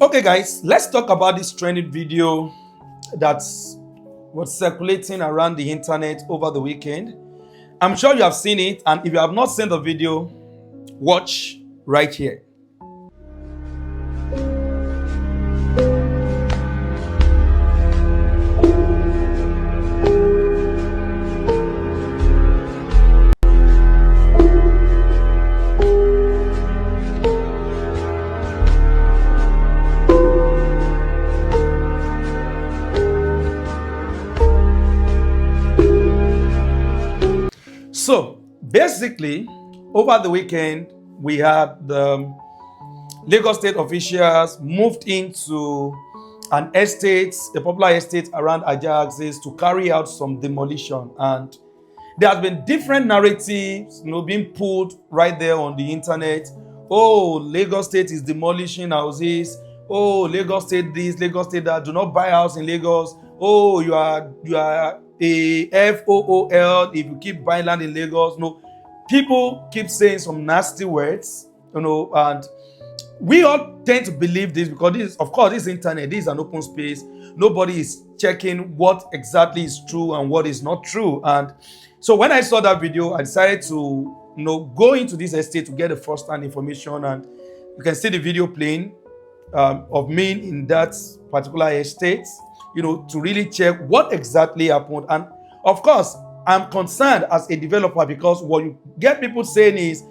Okay, guys, let's talk about this trending video that was circulating around the internet over the weekend. I'm sure you have seen it, and if you have not seen the video, watch right here. So basically, over the weekend, we had the Lagos State officials moved into an estate, a popular estate around Ajah axis, to carry out some demolition. And there has been different narratives, being pulled right there on the internet. Oh, Lagos State is demolishing houses. Oh, Lagos State this, Lagos State that. Do not buy a house in Lagos. Oh, you are a FOOL if you keep buying land in Lagos. No, people keep saying some nasty words, and we all tend to believe this because this, of course, this internet, this is an open space. Nobody is checking what exactly is true and what is not true. And so when I saw that video, I decided to go into this estate to get the first-hand information. And you can see the video playing of me in that particular estate, to really check what exactly happened. And of course, I'm concerned as a developer because what you get people saying is,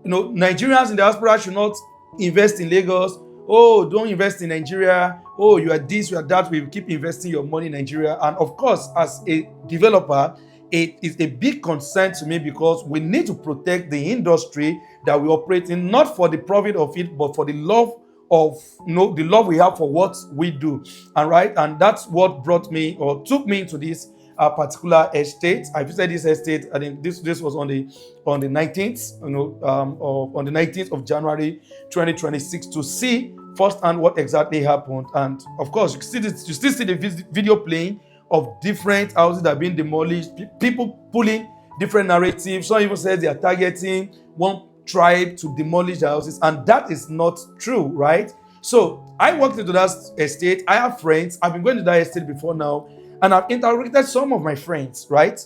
Nigerians in the diaspora should not invest in Lagos. Oh, don't invest in Nigeria. Oh, you are this, you are that. We keep investing your money in Nigeria. And of course, as a developer, it is a big concern to me because we need to protect the industry that we operate in, not for the profit of it, but for the love of the love we have for what we do. And that's what brought me or took me into this particular estate. I visited this estate. I think this was on the 19th, on the 19th of January 2026 to see firsthand what exactly happened. And of course, you still see the video playing of different houses that are being demolished. People pulling different narratives. Some even says they are targeting one tribe to demolish the houses, and that is not true, right? So I walked into that estate. I have friends. I've been going to that estate before now, and I've interrogated some of my friends, right?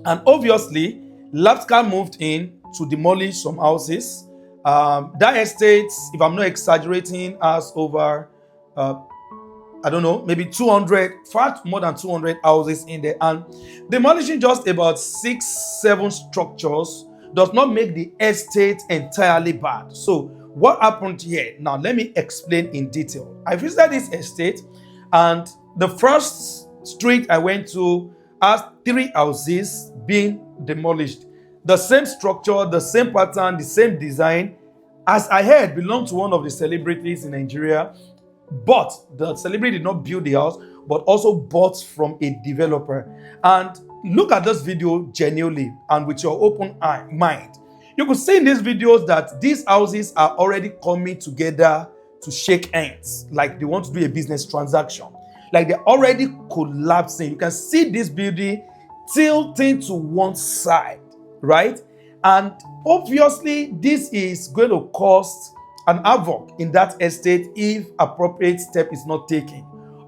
And obviously, Lapska moved in to demolish some houses. That estate, if I'm not exaggerating, has over, I don't know, maybe 200, far more than 200 houses in there. And demolishing just about 6-7 structures does not make the estate entirely bad. So what happened here? Now, let me explain in detail. I visited this estate, and the first street I went to has 3 houses being demolished. The same structure, the same pattern, the same design. As I heard, belonged to one of the celebrities in Nigeria, but the celebrity did not build the house, but also bought from a developer. And look at this video genuinely and with your open mind. You could see in these videos that these houses are already coming together to shake hands, like they want to do a business transaction, like they're already collapsing. You can see this building tilting to one side, right? And obviously, this is going to cause an havoc in that estate if appropriate step is not taken.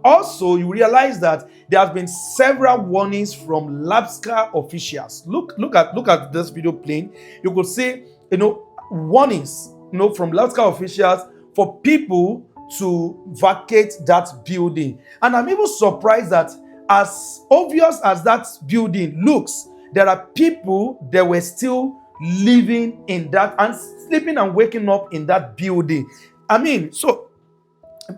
Also, you realize that there have been several warnings from Lapska officials. Look at this video playing. You could see, warnings, from Lapska officials for people to vacate that building. And I'm even surprised that as obvious as that building looks, there are people that were still living in that and sleeping and waking up in that building. So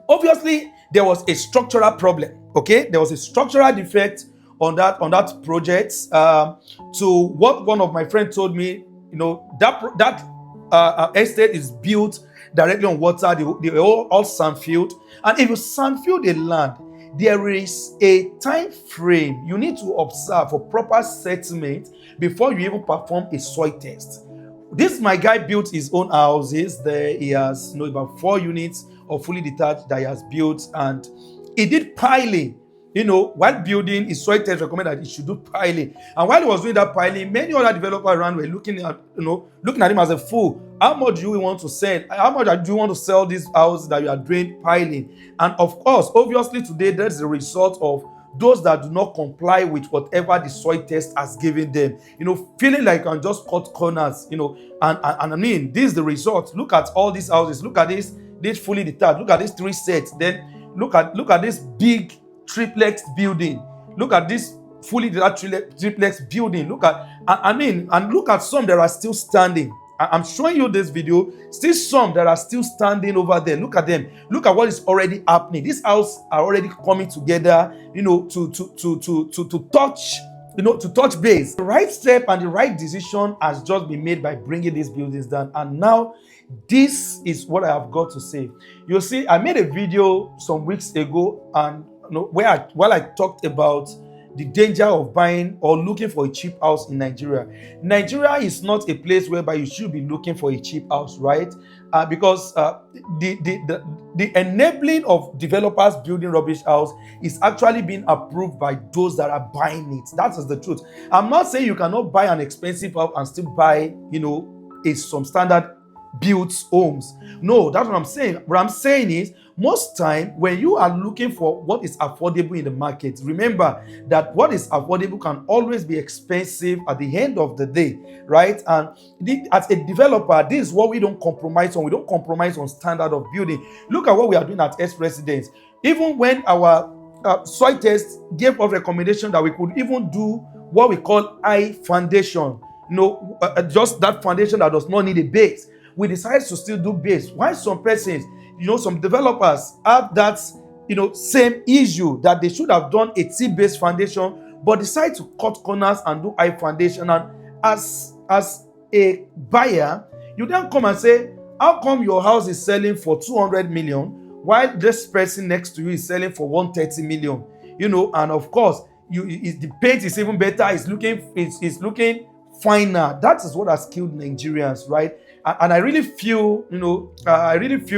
obviously there was a structural problem. Okay, there was a structural defect on that project. To what one of my friends told me, that estate is built directly on water. They all sandfield, and if you sandfield a land, there is a time frame you need to observe for proper settlement before you even perform a soil test. This my guy built his own houses there. He has about 4 units of fully detached that he has built, and he did piling while building, his soil test recommended that he should do piling. And while he was doing that piling, many other developers around were looking at him as a fool. How much do you want to sell? How much do you want to sell this house that you are doing piling? And of course, obviously today, that's the result of those that do not comply with whatever the soil test has given them, feeling like I can just cut corners, and I mean, this is the result. Look at all these houses. Look at this fully detached. Look at these 3 sets. Then look at this big triplex building. Look at this fully detached triplex building. Look at, and look at some that are still standing. I'm showing you this video. Still some that are still standing over there. Look at them. Look at what is already happening. This house are already coming together, to touch base. The right step and the right decision has just been made by bringing these buildings down. And now, this is what I have got to say. You see, I made a video some weeks ago, and while I talked about the danger of buying or looking for a cheap house in Nigeria. Nigeria is not a place whereby you should be looking for a cheap house, right? Because the enabling of developers building rubbish house is actually being approved by those that are buying it. That is the truth. I'm not saying you cannot buy an expensive house and still buy, some standard built homes. No, that's what I'm saying. What I'm saying is, most time when you are looking for what is affordable in the market, remember that what is affordable can always be expensive at the end of the day, right? And as a developer, this is what we don't compromise on. We don't compromise on standard of building. Look at what we are doing at S Residence. Even when our soil test gave us recommendation that we could even do what we call high foundation, just that foundation that does not need a base, we decided to still do base. Why some persons, some developers have that, same issue that they should have done a T-based foundation, but decide to cut corners and do high foundation. And as a buyer, you then come and say, how come your house is selling for 200 million while this person next to you is selling for 130 million? And of course, the paint is even better. It's looking finer. That is what has killed Nigerians, right? And I really feel,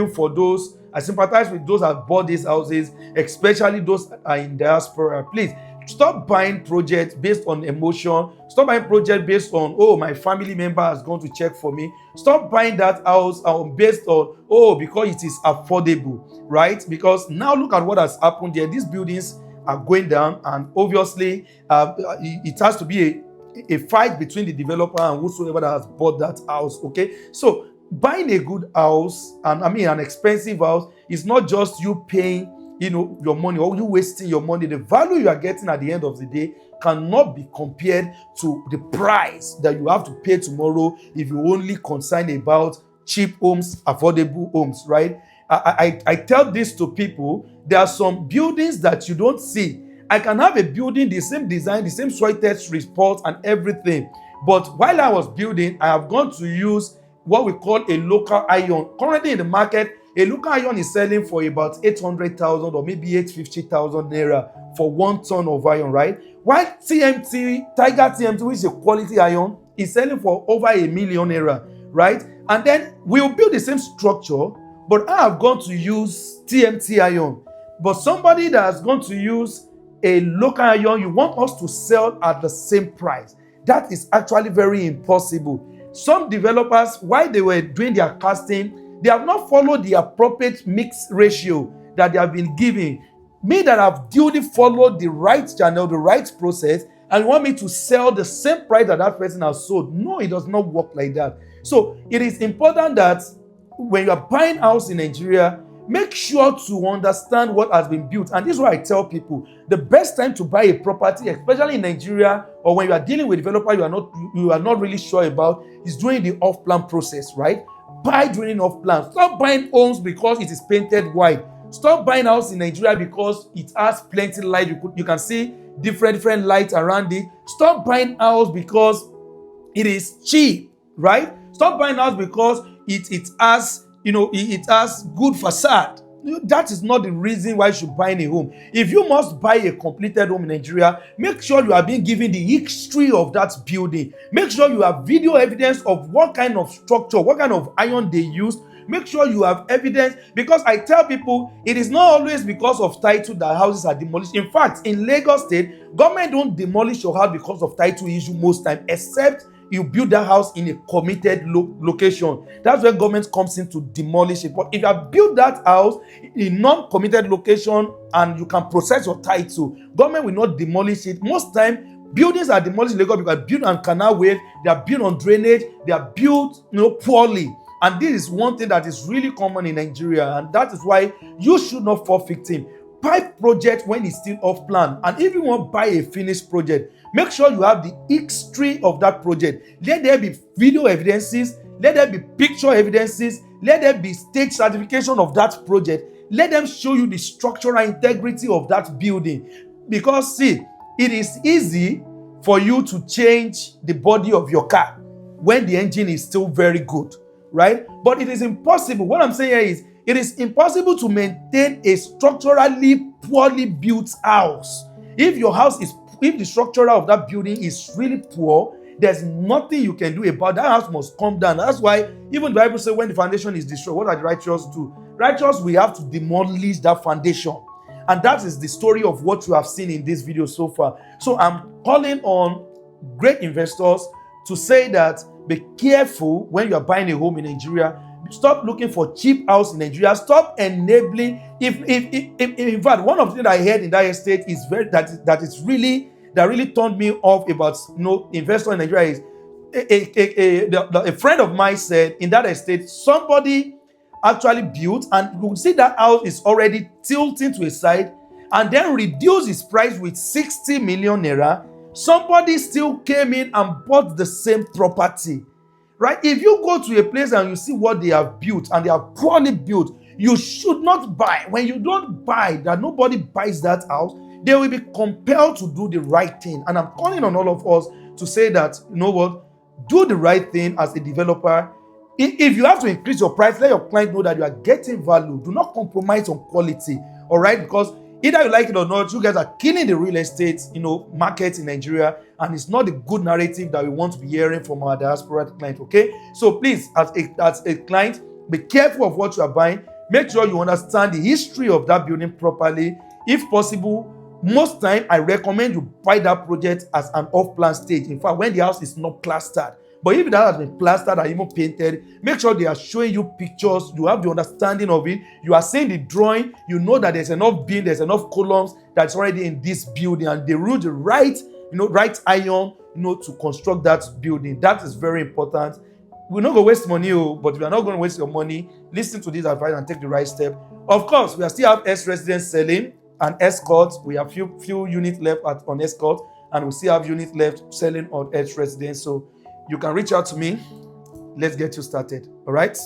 for those, I sympathize with those that bought these houses, especially those that are in diaspora. Please, stop buying projects based on emotion. Stop buying projects based on, my family member has gone to check for me. Stop buying that house based on, because it is affordable, right? Because now look at what has happened there. These buildings are going down, and obviously it has to be a fight between the developer and whosoever that has bought that house. Okay, so buying a good house, and an expensive house, is not just you paying your money or you wasting your money. The value you are getting at the end of the day cannot be compared to the price that you have to pay tomorrow if you only concern about cheap homes, affordable homes, right? I tell this to people. There are some buildings that you don't see. I can have a building, the same design, the same soil test report and everything. But while I was building, I have gone to use what we call a local iron. Currently in the market, a local iron is selling for about 800,000 or maybe 850,000 naira for 1 ton of iron, right? While Tiger TMT, which is a quality iron, is selling for over 1 million naira, right? And then we'll build the same structure, but I have gone to use TMT iron. But somebody that has gone to use a local iron, you want us to sell at the same price. That is actually very impossible. Some developers, while they were doing their casting, they have not followed the appropriate mix ratio that they have been given. Me that have duly followed the right channel, the right process, and you want me to sell the same price that that person has sold. No, it does not work like that. So it is important that when you are buying house in Nigeria, make sure to understand what has been built. And this is why I tell people, the best time to buy a property, especially in Nigeria, or when you are dealing with a developer you are not really sure about, is during the off-plan process, right? Buy during off-plan. Stop buying homes because it is painted white. Stop buying house in Nigeria because it has plenty light. You can see different lights around it. Stop buying house because it is cheap, right? Stop buying house because it has good facade. That is not the reason why you should buy a home. If you must buy a completed home in Nigeria, make sure you are being given the history of that building. Make sure you have video evidence of what kind of structure, what kind of iron they used, Make sure you have evidence, because I tell people it is not always because of title that houses are demolished. In fact, in Lagos State, government don't demolish your house because of title issue most time, except you build that house in a committed location. That's where government comes in to demolish it. But if you have built that house in non-committed location and you can process your title, government will not demolish it. Most time, buildings are demolished in Lagos because they are built on canal wave, they are built on drainage, they are built poorly. And this is one thing that is really common in Nigeria, and that is why you should not fall victim. Buy project when it's still off plan, and if you want to buy a finished project, make sure you have the history of that project. Let there be video evidences, let there be picture evidences, let there be state certification of that project. Let them show you the structural integrity of that building. Because see, it is easy for you to change the body of your car when the engine is still very good, right? But it is impossible. What I'm saying here is, it is impossible to maintain a structurally poorly built house. If the structure of that building is really poor, there's nothing you can do about that. House must come down. That's why even the Bible says when the foundation is destroyed, what are the righteous do? Righteous, we have to demolish that foundation. And that is the story of what you have seen in this video so far. So I'm calling on great investors to say that be careful when you are buying a home in Nigeria. Stop looking for cheap house in Nigeria. Stop enabling. In fact, one of the things I heard in that estate is that really turned me off about investor in Nigeria is a friend of mine said in that estate somebody actually built, and you could see that house is already tilting to a side, and then reduced its price with 60 million naira. Somebody still came in and bought the same property. Right? If you go to a place and you see what they have built and they are poorly built, you should not buy. When you don't buy, that nobody buys that house, they will be compelled to do the right thing. And I'm calling on all of us to say that, you know what, do the right thing as a developer. If you have to increase your price, let your client know that you are getting value. Do not compromise on quality. All right? Because either you like it or not, you guys are killing the real estate, market in Nigeria, and it's not the good narrative that we want to be hearing from our diaspora client. Okay, so please, as a client, be careful of what you are buying. Make sure you understand the history of that building properly. If possible, most time I recommend you buy that project as an off-plan stage. In fact, when the house is not plastered. But if that has been plastered and even painted, make sure they are showing you pictures. You have the understanding of it. You are seeing the drawing. You know that there's enough beam, there's enough columns that's already in this building, and they use the right iron, to construct that building. That is very important. We're not going to waste money, but if you're not going to waste your money, listen to this advice and take the right step. Of course, we still have S residents selling and escort. We have few units left on escort, and we still have units left selling on S residents. So you can reach out to me. Let's get you started. All right.